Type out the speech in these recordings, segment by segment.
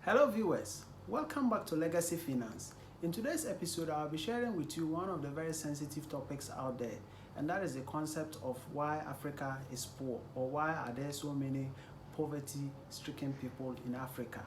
Hello viewers, welcome back to Legacy Finance. In today's episode, I'll be sharing with you one of the very sensitive topics out there, and that is the concept of why Africa is poor, or why are there so many poverty-stricken people in Africa.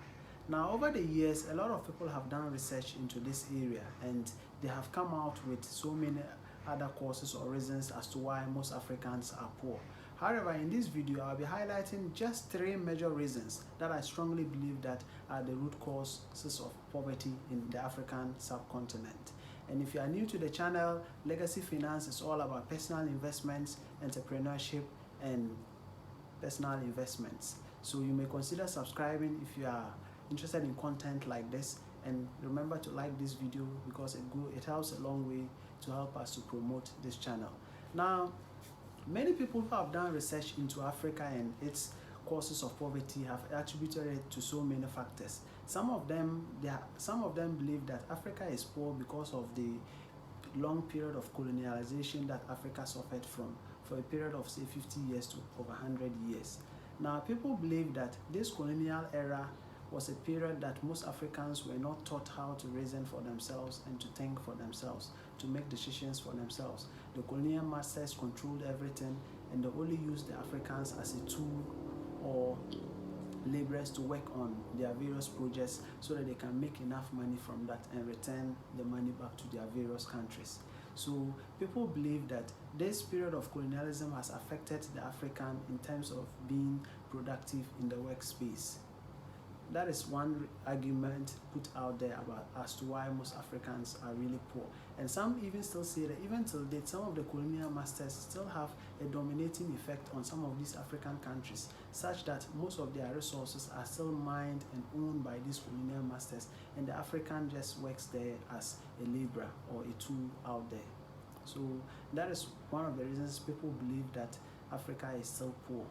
Now, over the years, a lot of people have done research into this area, and they have come out with so many other causes or reasons as to why most Africans are poor. However, in this video, I'll be highlighting just 3 major reasons that I strongly believe that are the root causes of poverty in the African subcontinent. And if you are new to the channel, Legacy Finance is all about personal investments, entrepreneurship, and personal investments. So you may consider subscribing if you are interested in content like this, and remember to like this video because it helps a long way to help us to promote this channel. Now, many people who have done research into Africa and its causes of poverty have attributed it to so many factors. Some of them believe that Africa is poor because of the long period of colonialization that Africa suffered from for a period of say 50 years to over 100 years. Now, people believe that this colonial era was a period that most Africans were not taught how to reason for themselves and to think for themselves, to make decisions for themselves. The colonial masters controlled everything, and they only used the Africans as a tool or laborers to work on their various projects so that they can make enough money from that and return the money back to their various countries. So people believe that this period of colonialism has affected the African in terms of being productive in the workspace. That is one argument put out there about as to why most Africans are really poor. And some even still say that even till date, some of the colonial masters still have a dominating effect on some of these African countries, such that most of their resources are still mined and owned by these colonial masters, and the African just works there as a laborer or a tool out there. So that is one of the reasons people believe that Africa is still poor.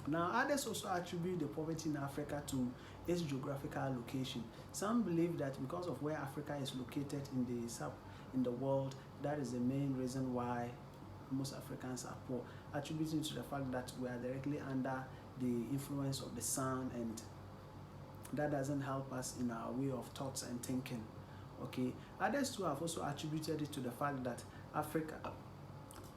Now, others also attribute the poverty in Africa to its geographical location. Some believe that because of where Africa is located in the world, that is the main reason why most Africans are poor, attributing to the fact that we are directly under the influence of the sun, and that doesn't help us in our way of thoughts and thinking. Okay, others too have also attributed it to the fact that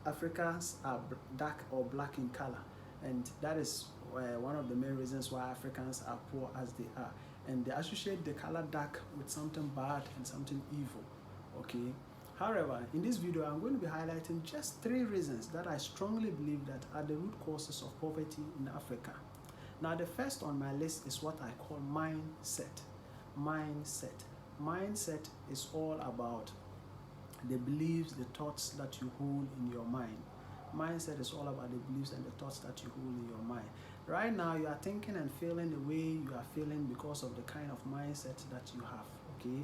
Africans are dark or black in color. And that is one of the main reasons why Africans are poor as they are. And they associate the color dark with something bad and something evil. Okay. However, in this video, I'm going to be highlighting just 3 reasons that I strongly believe that are the root causes of poverty in Africa. Now, the first on my list is what I call mindset. Mindset. Mindset is all about the beliefs, the thoughts that you hold in your mind. Mindset is all about the beliefs and the thoughts that you hold in your mind. Right now, you are thinking and feeling the way you are feeling because of the kind of mindset that you have. Okay.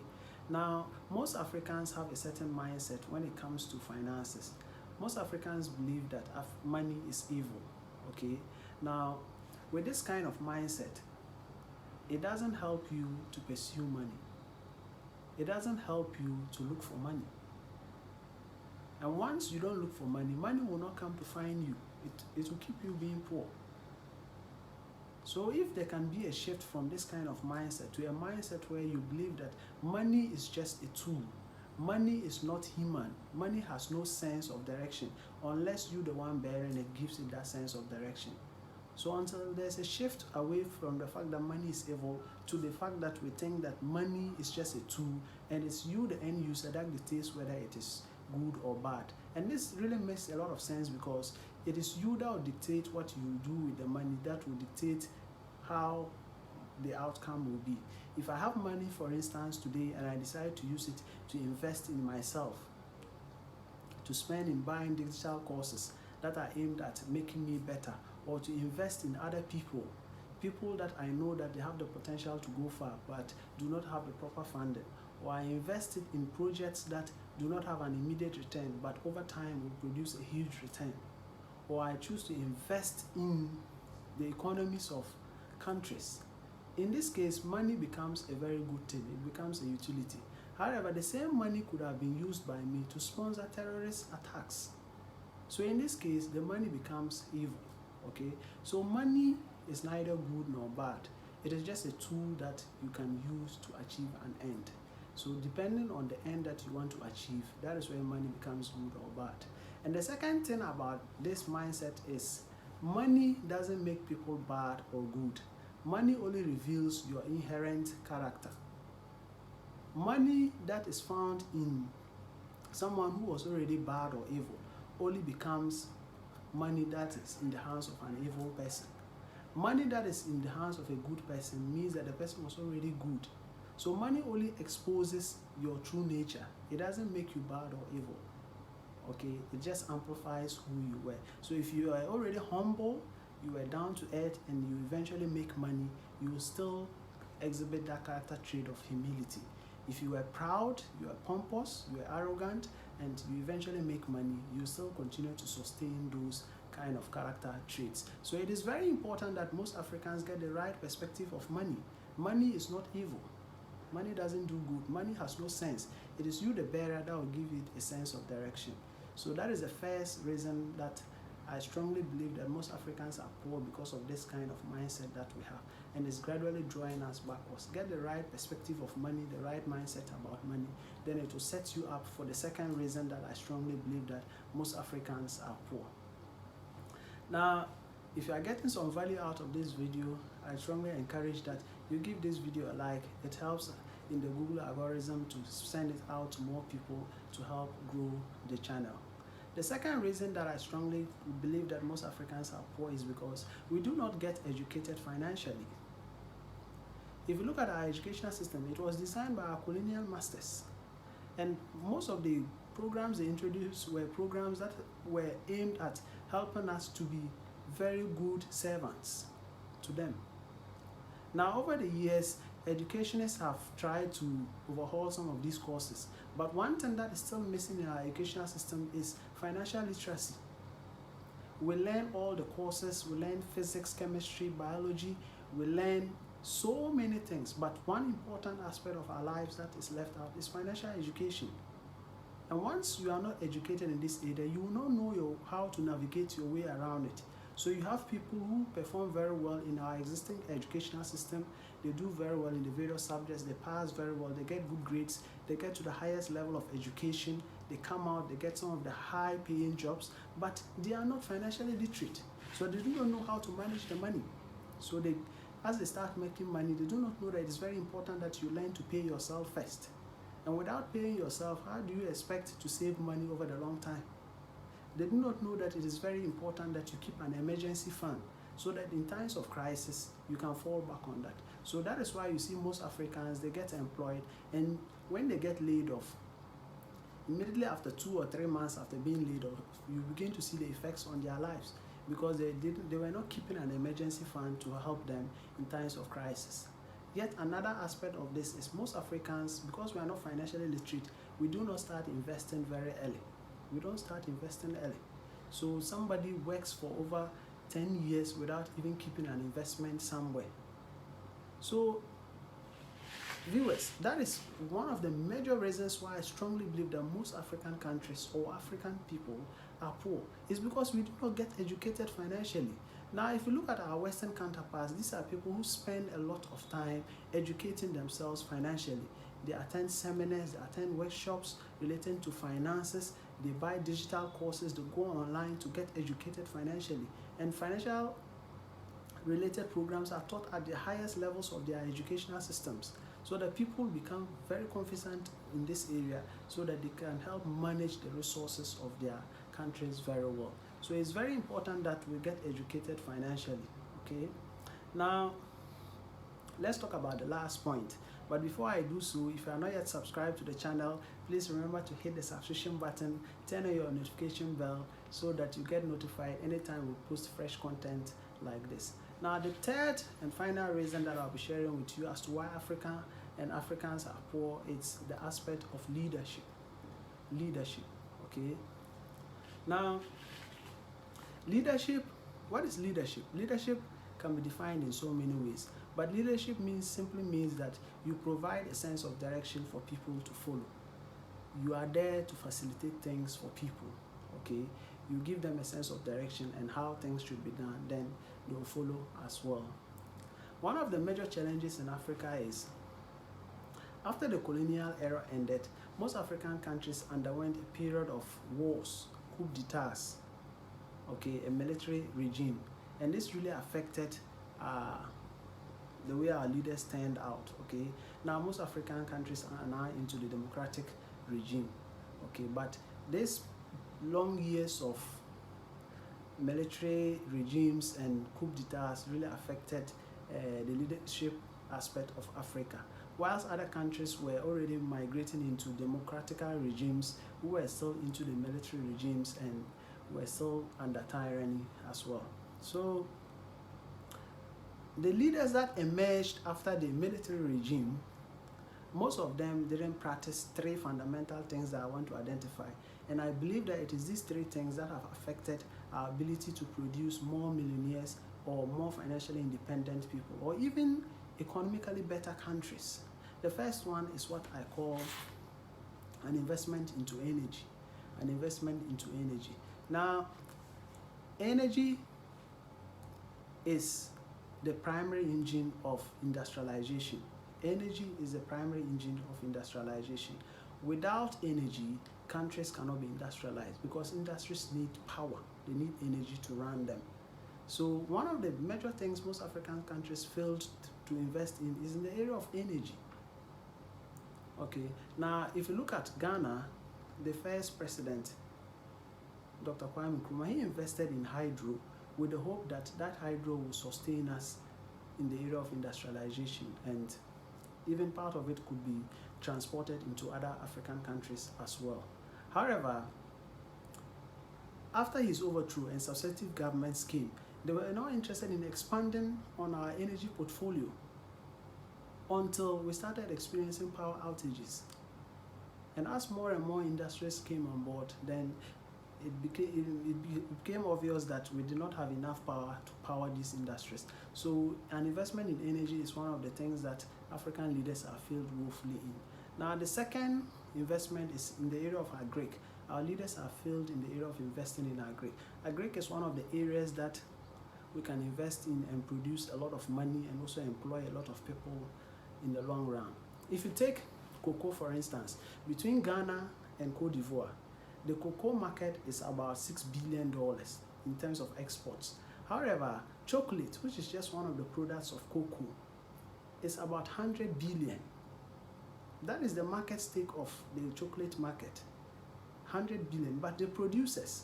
Now, most Africans have a certain mindset when it comes to finances. Most Africans believe that money is evil. Okay. Now, with this kind of mindset, it doesn't help you to pursue money. It doesn't help you to look for money. And once you don't look for money, money will not come to find you. It will keep you being poor. So if there can be a shift from this kind of mindset to a mindset where you believe that money is just a tool, money is not human, money has no sense of direction unless you the one bearing it gives it that sense of direction. So until there's a shift away from the fact that money is evil to the fact that we think that money is just a tool and it's you the end user that dictates whether it is good or bad. And this really makes a lot of sense because it is you that will dictate what you do with the money, that will dictate how the outcome will be. If I have money, for instance, today, and I decide to use it to invest in myself, to spend in buying digital courses that are aimed at making me better, or to invest in other people that I know that they have the potential to go far but do not have the proper funding, or I invested in projects that do not have an immediate return but over time will produce a huge return, or I choose to invest in the economies of countries. In this case, money becomes a very good thing. It becomes a utility. However, the same money could have been used by me to sponsor terrorist attacks. So in this case, the money becomes evil. Okay, so money is neither good nor bad. It is just a tool that you can use to achieve an end. So depending on the end that you want to achieve, that is where money becomes good or bad. And the second thing about this mindset is money doesn't make people bad or good. Money only reveals your inherent character. Money that is found in someone who was already bad or evil only becomes money that is in the hands of an evil person. Money that is in the hands of a good person means that the person was already good. So money only exposes your true nature. It doesn't make you bad or evil. Okay, it just amplifies who you were. So if you are already humble, you are down to earth, and you eventually make money, you will still exhibit that character trait of humility. If you are proud, you are pompous, you are arrogant, and you eventually make money, you still continue to sustain those kind of character traits. So it is very important that most Africans get the right perspective of money. Money is not evil. Money doesn't do good. Money has no sense. It is you, the bearer, that will give it a sense of direction. So that is the first reason that I strongly believe that most Africans are poor, because of this kind of mindset that we have, and it's gradually drawing us backwards. Get the right perspective of money, the right mindset about money, then it will set you up for the second reason that I strongly believe that most Africans are poor. Now, if you are getting some value out of this video, I strongly encourage that you give this video a like. It helps in the Google algorithm to send it out to more people to help grow the channel. The second reason that I strongly believe that most Africans are poor is because we do not get educated financially. If you look at our educational system, it was designed by our colonial masters, and most of the programs they introduced were programs that were aimed at helping us to be very good servants to them. Now, over the years, educationists have tried to overhaul some of these courses, but one thing that is still missing in our educational system is financial literacy. We learn all the courses, we learn physics, chemistry, biology, we learn so many things, but one important aspect of our lives that is left out is financial education. And once you are not educated in this area, you will not know how to navigate your way around it. So you have people who perform very well in our existing educational system. They do very well in the various subjects, they pass very well, they get good grades, they get to the highest level of education, they come out, they get some of the high paying jobs, but they are not financially literate. So they do not know how to manage the money. So as they start making money, they do not know that it is very important that you learn to pay yourself first. And without paying yourself, how do you expect to save money over the long time? They do not know that it is very important that you keep an emergency fund, so that in times of crisis, you can fall back on that. So that is why you see most Africans, they get employed, and when they get laid off, immediately after 2 or 3 months after being laid off, you begin to see the effects on their lives, because they were not keeping an emergency fund to help them in times of crisis. Yet another aspect of this is most Africans, because we are not financially literate, we do not start investing very early. We don't start investing early. So somebody works for over 10 years without even keeping an investment somewhere. So viewers, that is one of the major reasons why I strongly believe that most African countries or African people are poor. It's because we do not get educated financially. Now, if you look at our Western counterparts, these are people who spend a lot of time educating themselves financially. They attend seminars, they attend workshops relating to finances, they buy digital courses, they go online to get educated financially. And financial related programs are taught at the highest levels of their educational systems, so that people become very confident in this area, so that they can help manage the resources of their countries very well. So it's very important that we get educated financially. Okay, now let's talk about the last point. But before I do so, if you are not yet subscribed to the channel, please remember to hit the subscription button, turn on your notification bell, so that you get notified anytime we post fresh content like this. Now, the third and final reason that I'll be sharing with you as to why Africa and Africans are poor, it's the aspect of leadership. Leadership, okay? Now, leadership, what is leadership? Leadership can be defined in so many ways, but leadership simply means that you provide a sense of direction for people to follow. You are there to facilitate things for people, okay? You give them a sense of direction and how things should be done, then they will follow as well. One of the major challenges in Africa is after the colonial era ended, most African countries underwent a period of wars, coup d'etats, okay, a military regime, and this really affected the way our leaders turned out. Okay, now most African countries are now into the democratic regime. Okay, but this long years of military regimes and coup d'etats really affected the leadership aspect of Africa. Whilst other countries were already migrating into democratic regimes, we were still into the military regimes and were still under tyranny as well. So the leaders that emerged after the military regime, most of them didn't practice three fundamental things that I want to identify. And I believe that it is these three things that have affected our ability to produce more millionaires or more financially independent people, or even economically better countries. The first one is what I call an investment into energy. An investment into energy. Now, energy is the primary engine of industrialization. Energy is the primary engine of industrialization. Without energy, countries cannot be industrialized because industries need power. They need energy to run them. So one of the major things most African countries failed to invest in is in the area of energy. Okay, now if you look at Ghana, the first president, Dr. Kwame Nkrumah, he invested in hydro with the hope that that hydro will sustain us in the area of industrialization, and even part of it could be transported into other African countries as well. However, after his overthrow and successive governments came, they were not interested in expanding on our energy portfolio until we started experiencing power outages. And as more and more industries came on board, then it became obvious that we did not have enough power to power these industries. So an investment in energy is one of the things that African leaders are failed woefully in. Now the second investment is in the area of agric. Our leaders are failed in the area of investing in agric. Agric is one of the areas that we can invest in and produce a lot of money and also employ a lot of people in the long run. If you take cocoa, for instance, between Ghana and Cote d'Ivoire, the cocoa market is about $6 billion in terms of exports. However, chocolate, which is just one of the products of cocoa, is about 100 billion. That is the market stake of the chocolate market, 100 billion. But the producers,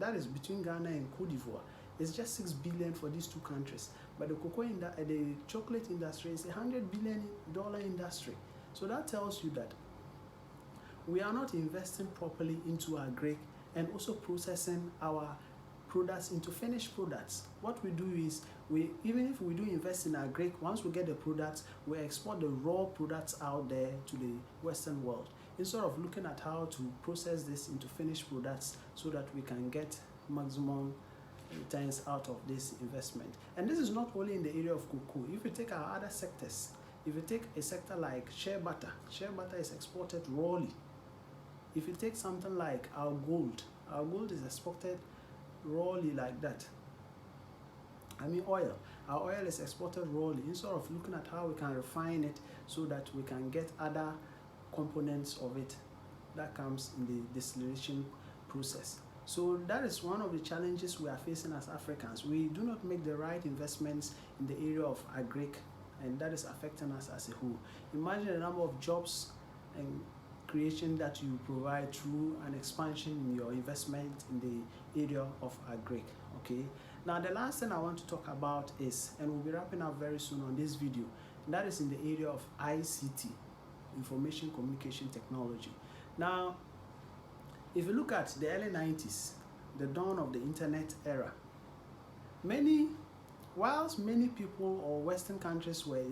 that is between Ghana and Cote d'Ivoire, is just $6 billion for these two countries. But the chocolate industry is a $100 billion industry. So that tells you that we are not investing properly into agric and also processing our products into finished products. What we do is, even if we do invest in agric, once we get the products, we export the raw products out there to the Western world, instead of looking at how to process this into finished products so that we can get maximum returns out of this investment. And this is not only in the area of cocoa. If you take our other sectors, if you take a sector like shea butter is exported rawly. If you take something like our gold is exported rawly like that. I mean oil. Our oil is exported rawly, instead of looking at how we can refine it so that we can get other components of it that comes in the distillation process. So that is one of the challenges we are facing as Africans. We do not make the right investments in the area of agric, and that is affecting us as a whole. Imagine the number of jobs and creation that you provide through an expansion in your investment in the area of agric. Okay, now the last thing I want to talk about is, and we'll be wrapping up very soon on this video, and that is in the area of ICT, information communication technology. Now if you look at the early 90s, the dawn of the internet era, whilst many people or Western countries were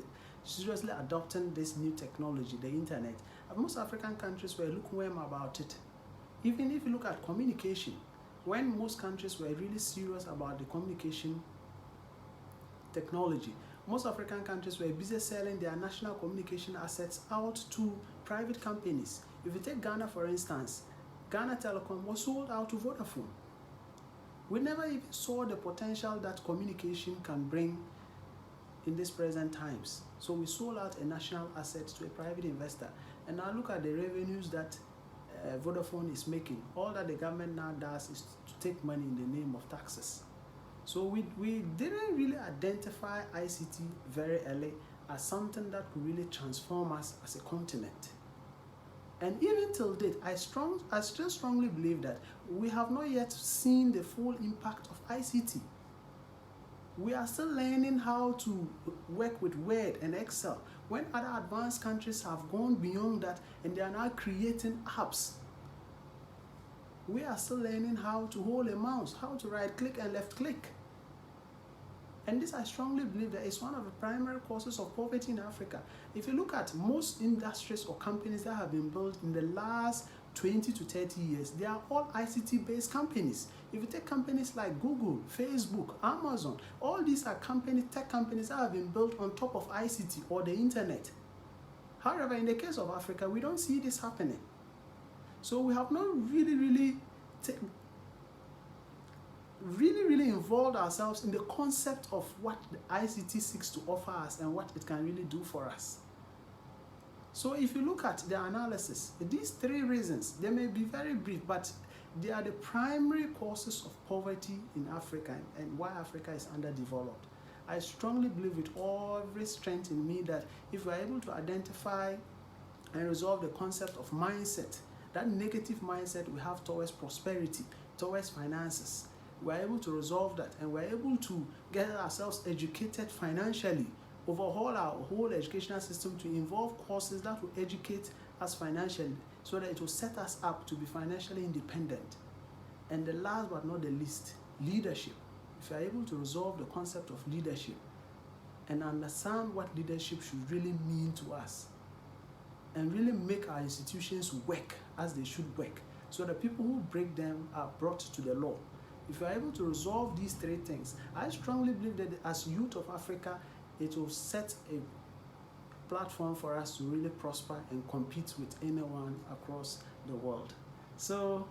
seriously adopting this new technology, the internet, most African countries were lukewarm about it. Even if you look at communication, when most countries were really serious about the communication technology, most African countries were busy selling their national communication assets out to private companies. If you take Ghana, for instance, Ghana Telecom was sold out to Vodafone. We never even saw the potential that communication can bring in these present times. So we sold out a national asset to a private investor, and now look at the revenues that Vodafone is making. All that the government now does is to take money in the name of taxes. So we didn't really identify ICT very early as something that could really transform us as a continent. And even till date, I still strongly believe that we have not yet seen the full impact of ICT. We are still learning how to work with Word and Excel, when other advanced countries have gone beyond that and they are now creating apps. We are still learning how to hold a mouse, how to right click and left click. And this, I strongly believe, that is one of the primary causes of poverty in Africa. If you look at most industries or companies that have been built in the last 20 to 30 years, they are all ICT-based companies. If you take companies like Google, Facebook, Amazon, all these are tech companies that have been built on top of ICT or the internet. However, in the case of Africa, we don't see this happening. So we have not really involved ourselves in the concept of what the ICT seeks to offer us and what it can really do for us. So if you look at the analysis, these three reasons, they may be very brief, but they are the primary causes of poverty in Africa and why Africa is underdeveloped. I strongly believe with every strength in me that if we are able to identify and resolve the concept of mindset, that negative mindset we have towards prosperity, towards finances, we're able to resolve that, and we're able to get ourselves educated financially, overhaul our whole educational system to involve courses that will educate us financially so that it will set us up to be financially independent. And the last but not the least, leadership. If you're able to resolve the concept of leadership and understand what leadership should really mean to us, and really make our institutions work as they should work, so that people who break them are brought to the law. If you are able to resolve these three things, I strongly believe that as youth of Africa, it will set a platform for us to really prosper and compete with anyone across the world. So,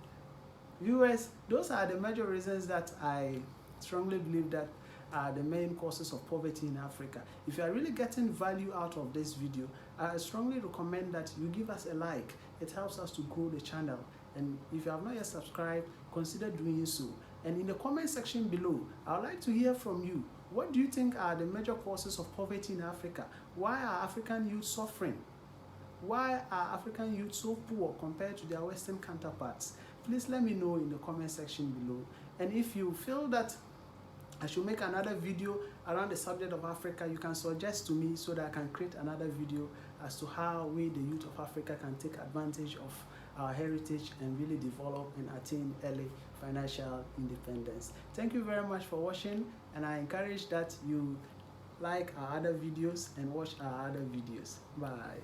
viewers, those are the major reasons that I strongly believe that are the main causes of poverty in Africa. If you are really getting value out of this video, I strongly recommend that you give us a like. It helps us to grow the channel. And if you have not yet subscribed, consider doing so. And in the comment section below, I would like to hear from you. What do you think are the major causes of poverty in Africa? Why are African youth suffering? Why are African youth so poor compared to their Western counterparts? Please let me know in the comment section below. And if you feel that I should make another video around the subject of Africa, you can suggest to me so that I can create another video as to how we, the youth of Africa, can take advantage of our heritage and really develop and attain early financial independence. Thank you very much for watching, and I encourage that you like our other videos and watch our other videos. Bye.